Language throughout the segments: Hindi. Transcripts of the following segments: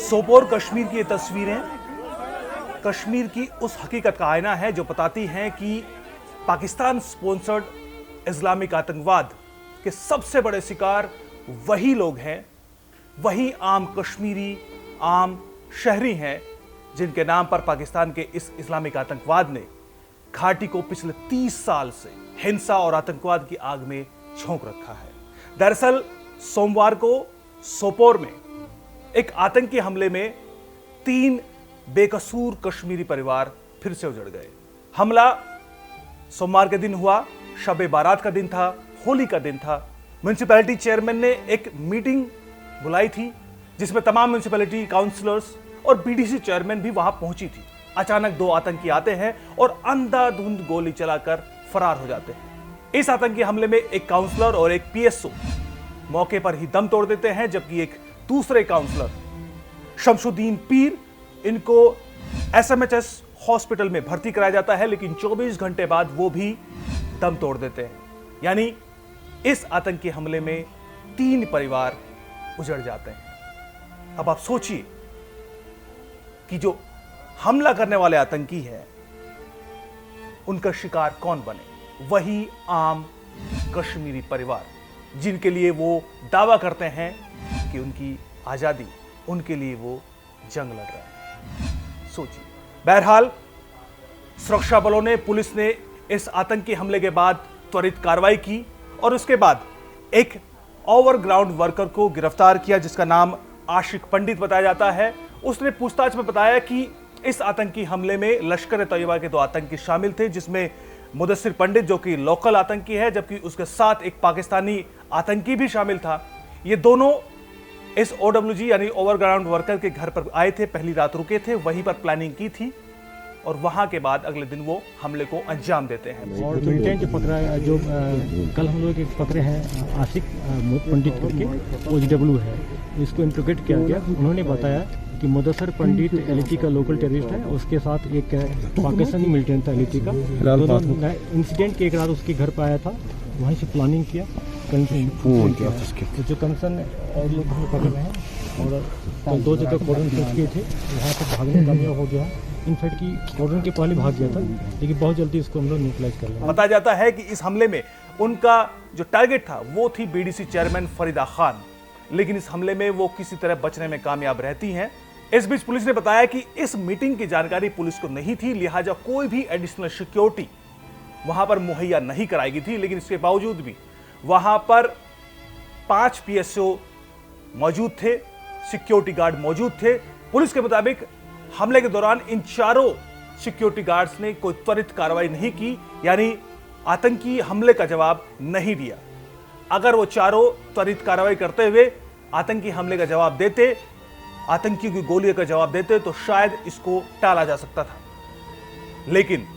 सोपोर कश्मीर की ये तस्वीरें कश्मीर की उस हकीकत का आईना है जो बताती हैं कि पाकिस्तान स्पॉन्सर्ड इस्लामिक आतंकवाद के सबसे बड़े शिकार वही लोग हैं, वही आम कश्मीरी, आम शहरी हैं जिनके नाम पर पाकिस्तान के इस इस्लामिक आतंकवाद ने घाटी को पिछले 30 साल से हिंसा और आतंकवाद की आग में झोंक रखा है। दरअसल सोमवार को सोपोर में एक आतंकी हमले में 3 बेकसूर कश्मीरी परिवार फिर से उजड़ गए। हमला सोमवार के दिन हुआ, शब बारात का दिन था, होली का दिन था। म्युनिसिपैलिटी चेयरमैन ने एक मीटिंग बुलाई थी जिसमें तमाम म्युनिसिपैलिटी काउंसलर्स और बीडीसी चेयरमैन भी वहां पहुंची थी। अचानक 2 आतंकी आते हैं और अंधाधुंध गोली चलाकर फरार हो जाते हैं। इस आतंकी हमले में एक काउंसलर और एक पीएसओ मौके पर ही दम तोड़ देते हैं, जबकि एक दूसरे काउंसलर शमशुद्दीन पीर, इनको एसएमएचएस हॉस्पिटल में भर्ती कराया जाता है, लेकिन 24 घंटे बाद वो भी दम तोड़ देते हैं। यानी इस आतंकी हमले में 3 परिवार उजड़ जाते हैं। अब आप सोचिए कि जो हमला करने वाले आतंकी है उनका शिकार कौन बने? वही आम कश्मीरी परिवार जिनके लिए वो दावा करते हैं कि उनकी आजादी, उनके लिए वो जंग लड़ रहे हैं। सोचिए। बहरहाल सुरक्षा बलों ने, पुलिस ने इस आतंकी हमले के बाद त्वरित कार्रवाई की और उसके बाद एक ओवरग्राउंड वर्कर को गिरफ्तार किया जिसका नाम आशिक पंडित बताया जाता है। उसने पूछताछ में बताया कि इस आतंकी हमले में लश्कर ए तैयबा के 2 आतंकी शामिल थे, जिसमें मुदस्सिर पंडित जो कि लोकल आतंकी है, जबकि उसके साथ एक पाकिस्तानी आतंकी भी शामिल था। ये दोनों इस ओडब्ल्यूजी यानी ओवरग्राउंड वर्कर के घर पर आए थे, पहली रात रुके थे, वहीं पर प्लानिंग की थी और वहां के बाद अगले दिन वो हमले को अंजाम देते हैं। और मिलिटेंट जो पकड़ा, जो कल हम लोग पकड़े हैं आशिक पंडित करके, OGW है, इसको इंट्रोगेट किया गया। उन्होंने बताया कि मुदस्सिर पंडित एलटी का लोकल टेररिस्ट है, उसके साथ एक पाकिस्तानी मिलिटेंट था एलटी का। दोनों इंसिडेंट के एक रात उसके घर पर आया था, वहीं से प्लानिंग किया, तो जो कंसर्न और लोग हमें पकड़ रहे हैं और 2 जगह कॉर्डन सेट किए थे, वहाँ पर भागने कामयाब हो गया। इनफैक्ट की कॉर्डन के पहले भाग गया था, लेकिन बहुत जल्दी इसको हम लोग न्यूट्रलाइज कर लिया। बताया जाता है कि इस हमले में उनका जो टारगेट था वो थी बीडीसी चेयरमैन फरीदा खान, लेकिन इस हमले में वो किसी तरह बचने में कामयाब रहती हैं। इस बीच पुलिस ने बताया कि इस मीटिंग की जानकारी पुलिस को नहीं थी, लिहाजा कोई भी एडिशनल सिक्योरिटी वहां पर मुहैया नहीं कराई गई थी, लेकिन इसके बावजूद भी वहां पर 5 पीएसओ मौजूद थे, सिक्योरिटी गार्ड मौजूद थे। पुलिस के मुताबिक हमले के दौरान इन 4 सिक्योरिटी गार्ड्स ने कोई त्वरित कार्रवाई नहीं की, यानी आतंकी हमले का जवाब नहीं दिया। अगर वो 4 त्वरित कार्रवाई करते हुए आतंकी हमले का जवाब देते, आतंकियों की गोलियों का जवाब देते, तो शायद इसको टाला जा सकता था, लेकिन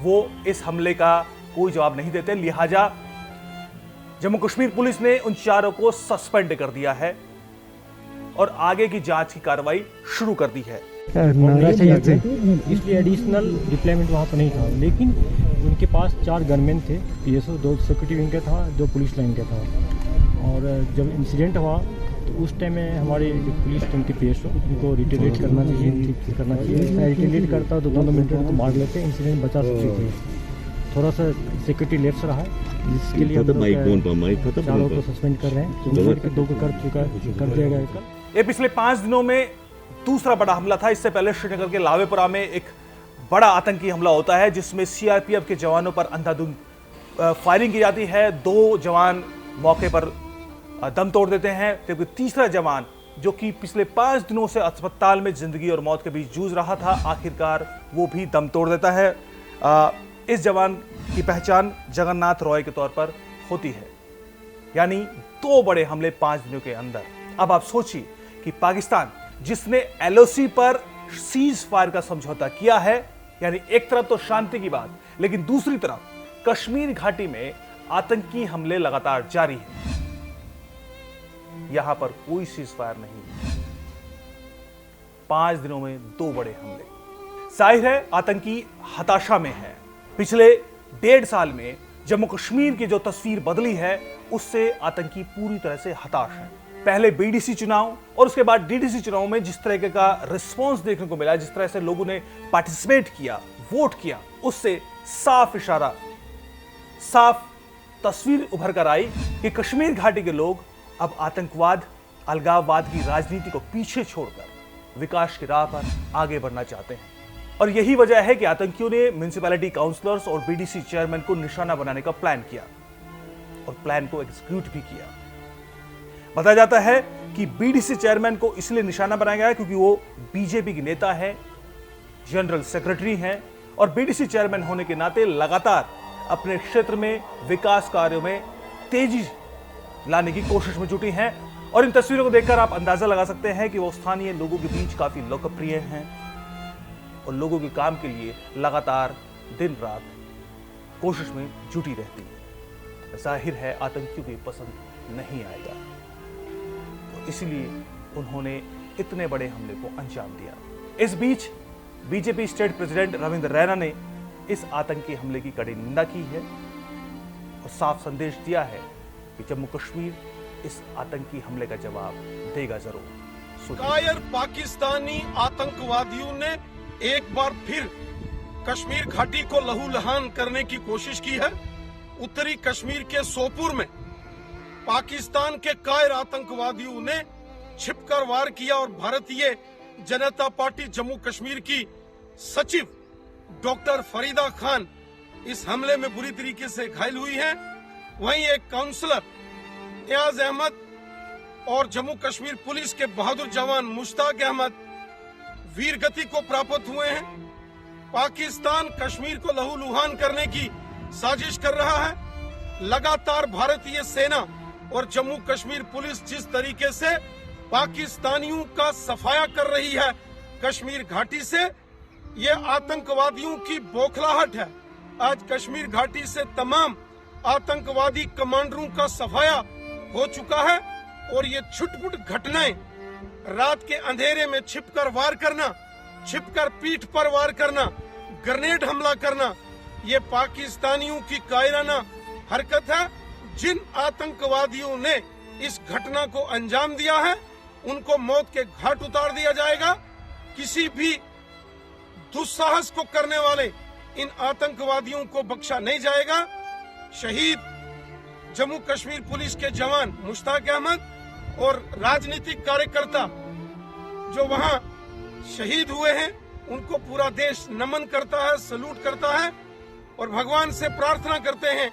वो इस हमले का कोई जवाब नहीं देते। लिहाजा जम्मू कश्मीर पुलिस ने उन 4 को सस्पेंड कर दिया है और आगे की जांच की कार्रवाई शुरू कर दी है। इसलिए एडिशनल डिप्लॉयमेंट वहाँ पर नहीं था, लेकिन उनके पास 4 गनमैन थे, पीएसओ, 2 सिक्योरिटी विंग का था, 2 पुलिस लाइन का था। और जब इंसिडेंट हुआ तो उस टाइम में हमारे जो पुलिस टीम के पीएसओ, उनको रिटेलिएट करना चाहिए। रिटेलिएट करता तो 2 मिनट को मार लेते, इंसिडेंट बचा सकते थे। थोड़ा सा सिक्योरिटी लेफ्ट रहा है, जिसके लिए 4 को सस्पेंड कर रहे हैं, 2 को कर दिया गया। ये पिछले 5 दिनों में दूसरा बड़ा हमला था। इससे पहले श्रीनगर के लावेपुरा में एक बड़ा आतंकी हमला होता है जिसमें सीआरपीएफ के जवानों पर अंधाधुंध फायरिंग की जाती है। 2 जवान मौके पर दम तोड़ देते हैं, जबकि तीसरा जवान जो कि पिछले 5 दिनों से अस्पताल में जिंदगी और मौत के बीच जूझ रहा था, आखिरकार वो भी दम तोड़ देता है। इस जवान की पहचान जगन्नाथ रॉय के तौर पर होती है। यानी 2 बड़े हमले 5 दिनों के अंदर। अब आप सोचिए कि पाकिस्तान जिसने एलओसी पर सीज फायर का समझौता किया है, यानी एक तरफ तो शांति की बात, लेकिन दूसरी तरफ कश्मीर घाटी में आतंकी हमले लगातार जारी हैं। यहां पर कोई सीज फायर नहीं, 5 दिनों में 2 बड़े हमले। जाहिर है आतंकी हताशा में है। पिछले 1.5 साल में जम्मू कश्मीर की जो तस्वीर बदली है, उससे आतंकी पूरी तरह से हताश है। पहले बीडीसी चुनाव और उसके बाद डीडीसी चुनाव में जिस तरह का रिस्पॉन्स देखने को मिला, जिस तरह से लोगों ने पार्टिसिपेट किया, वोट किया, उससे साफ इशारा, साफ तस्वीर उभर कर आई कि कश्मीर घाटी के लोग अब आतंकवाद, अलगाववाद की राजनीति को पीछे छोड़कर विकास की राह पर आगे बढ़ना चाहते हैं। और यही वजह है कि आतंकियों ने म्युनिसिपैलिटी काउंसलर्स और बीडीसी चेयरमैन को निशाना बनाने का प्लान किया और प्लान को एग्जीक्यूट भी किया। बताया जाता है कि बीडीसी चेयरमैन को इसलिए निशाना बनाया गया क्योंकि वो बीजेपी के नेता है, जनरल सेक्रेटरी हैं और बीडीसी चेयरमैन होने के नाते लगातार अपने क्षेत्र में विकास कार्यों में तेजी लाने की कोशिश में जुटी हैं। और इन तस्वीरों को देखकर आप अंदाजा लगा सकते हैं कि वो स्थानीय लोगों के बीच काफी लोकप्रिय हैं और लोगों के काम के लिए लगातार दिन रात कोशिश में जुटी रहती है। जाहिर है आतंकियों की पसंद नहीं आएगा, तो इसलिए उन्होंने इतने बड़े हमले को अंजाम दिया। इस बीच BJP state president Ravinder Raina ने इस आतंकी हमले की कड़ी निंदा की है और साफ संदेश दिया है कि जम्मू कश्मीर इस आतंकी हमले का जवाब देगा जरूर। कायर पाकिस्तानी आतंकवादियों ने एक बार फिर कश्मीर घाटी को लहूलुहान करने की कोशिश की है। उत्तरी कश्मीर के सोपुर में पाकिस्तान के कायर आतंकवादियों ने छिपकर वार किया और भारतीय जनता पार्टी जम्मू कश्मीर की सचिव डॉक्टर फरीदा खान इस हमले में बुरी तरीके से घायल हुई हैं। वहीं एक काउंसलर नियाज अहमद और जम्मू कश्मीर पुलिस के बहादुर जवान मुश्ताक अहमद वीर गति को प्राप्त हुए हैं। पाकिस्तान कश्मीर को लहूलुहान करने की साजिश कर रहा है। लगातार भारतीय सेना और जम्मू कश्मीर पुलिस जिस तरीके से पाकिस्तानियों का सफाया कर रही है कश्मीर घाटी से, ये आतंकवादियों की बौखलाहट है। आज कश्मीर घाटी से तमाम आतंकवादी कमांडरों का सफाया हो चुका है और ये छुटपुट घटनाएं, रात के अंधेरे में छिपकर वार करना, छिपकर पीठ पर वार करना, ग्रेनेड हमला करना, ये पाकिस्तानियों की कायराना हरकत है। जिन आतंकवादियों ने इस घटना को अंजाम दिया है उनको मौत के घाट उतार दिया जाएगा। किसी भी दुस्साहस को करने वाले इन आतंकवादियों को बख्शा नहीं जाएगा। शहीद जम्मू कश्मीर पुलिस के जवान मुश्ताक अहमद और राजनीतिक कार्यकर्ता जो वहां शहीद हुए हैं उनको पूरा देश नमन करता है, सलूट करता है और भगवान से प्रार्थना करते हैं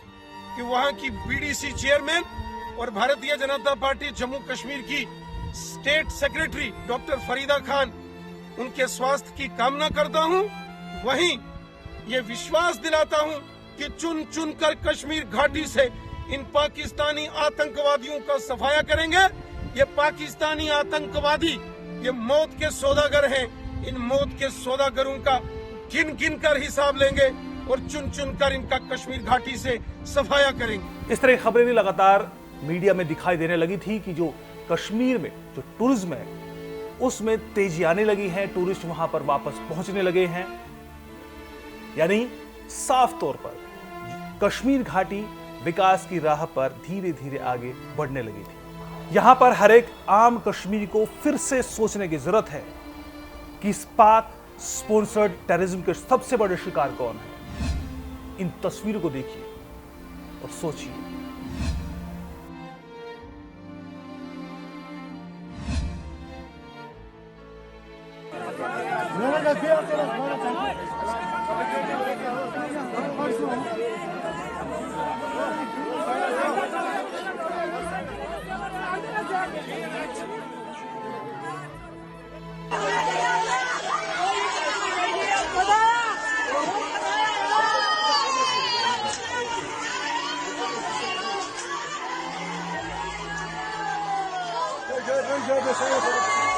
कि वहां की बीडीसी चेयरमैन और भारतीय जनता पार्टी जम्मू कश्मीर की state secretary doctor Farida Khan, उनके स्वास्थ्य की कामना करता हूं। वहीं ये विश्वास दिलाता हूं कि चुन चुन कर कश्मीर घाटी से इन पाकिस्तानी आतंकवादियों का सफाया करेंगे। ये पाकिस्तानी आतंकवादी ये मौत के सौदागर हैं। इन मौत के सौदागरों का गिन गिन कर हिसाब लेंगे और चुन चुन कर इनका कश्मीर घाटी से सफाया करेंगे। इस तरह की खबरें भी लगातार मीडिया में दिखाई देने लगी थी कि जो कश्मीर में जो टूरिज्म है उसमें तेजी आने लगी है, टूरिस्ट वहां पर वापस पहुंचने लगे हैं। यानी साफ तौर पर कश्मीर घाटी विकास की राह पर धीरे धीरे आगे बढ़ने लगी थी। यहां पर हर एक आम कश्मीरी को फिर से सोचने की जरूरत है कि इस पाक स्पॉन्सर्ड टेररिज्म के सबसे बड़े शिकार कौन है। इन तस्वीरों को देखिए और सोचिए। Good, good, good.